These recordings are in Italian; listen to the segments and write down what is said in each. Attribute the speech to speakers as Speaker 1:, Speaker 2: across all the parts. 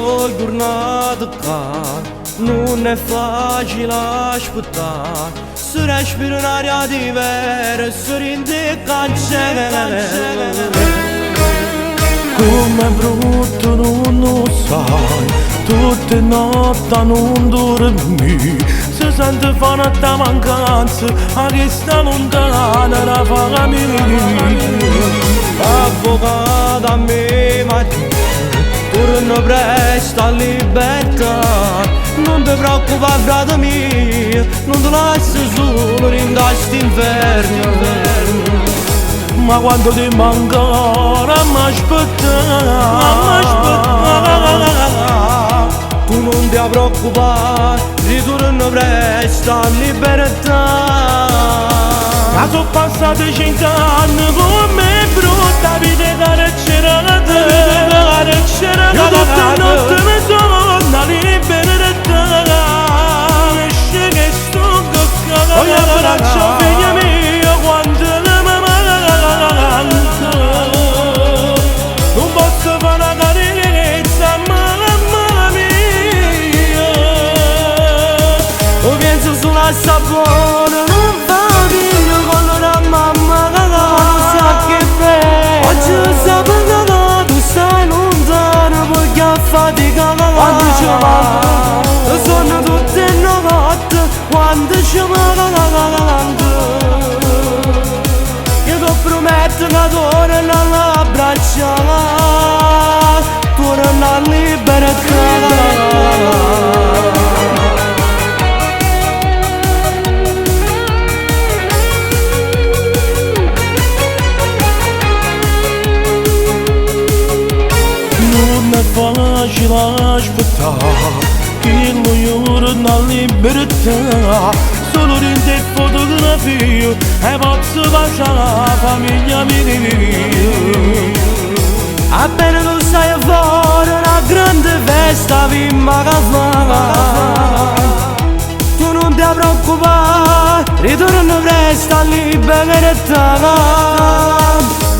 Speaker 1: solo giornata non è facile aspettare, si respira un'aria diversa, rinde canzone. Come è brutto non lo sai, tutte notti non dormi, si sente fare da mancanza, a che sta lontana la famiglia. Avvocato a me ma torna presto a libertà, non ti preoccupare frate mio, non ti lascio solo in quest'inferno. Ma quando ti mancherà m'aspettare, tu non ti preoccupare, ritorno presto a libertà. Ma sono passati 5 anni, come brutta vita carcerata, io tutte le notti mi sono a libertà, esce che sto coccata, voglio abbraccio figlia mia quando la mamma non posso fare una carezza, mamma mia, io penso sulla sapone, non va bene con la mamma, non sa che fai, oggi sabato tu stai lontano, voglio faticare, quando ci manca, sono tutte notte, quando ci manca, io ti prometto che torno all'abbracciare, torno a libertà. Non è facile aspettare che lo giorno a libertà, solo in te fotografie e posso passare la famiglia mia. Appena tu stai fuori una grande festa prima che fa, tu non ti preoccupare, ritorno presto a libertà.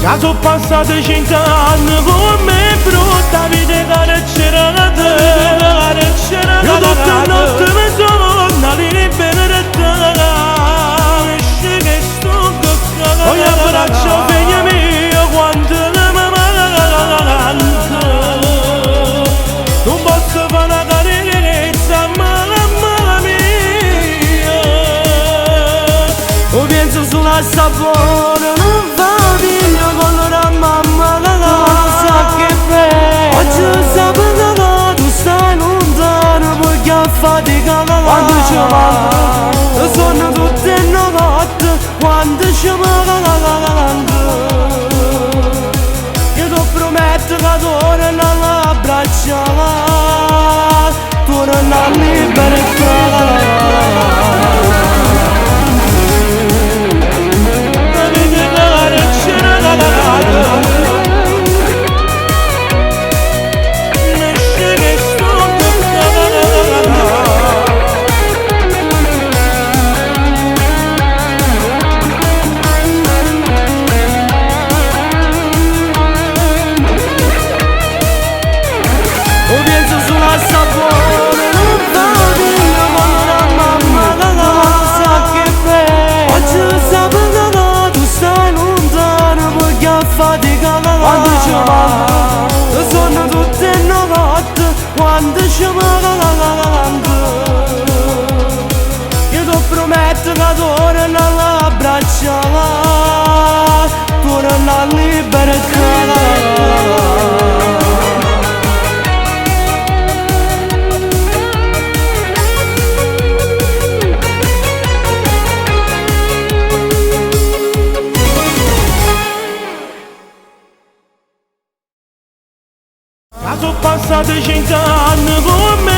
Speaker 1: Già sono passati 5 anni, come brutta vita carcerata, io tutte le notti mi sono a libertà, esce che sto coccata, voglio abbraccio figlia mia quando la mamma canta, non posso fare una carezza, mamma mia, io penso sulla sapone, non va bene con la mamma, non sa che fai, oggi sabato tu stai lontano, voglio faticare, quando ci manca, sono tutte notti, quando ci manca, io ti prometto che torno all'abbracciare, torno a libertà. Quando ci manca, sono tutte notti, quando ci manca, io ti prometto che torno all'abbracciare, torno a libertà. Sono passati 5 anni, come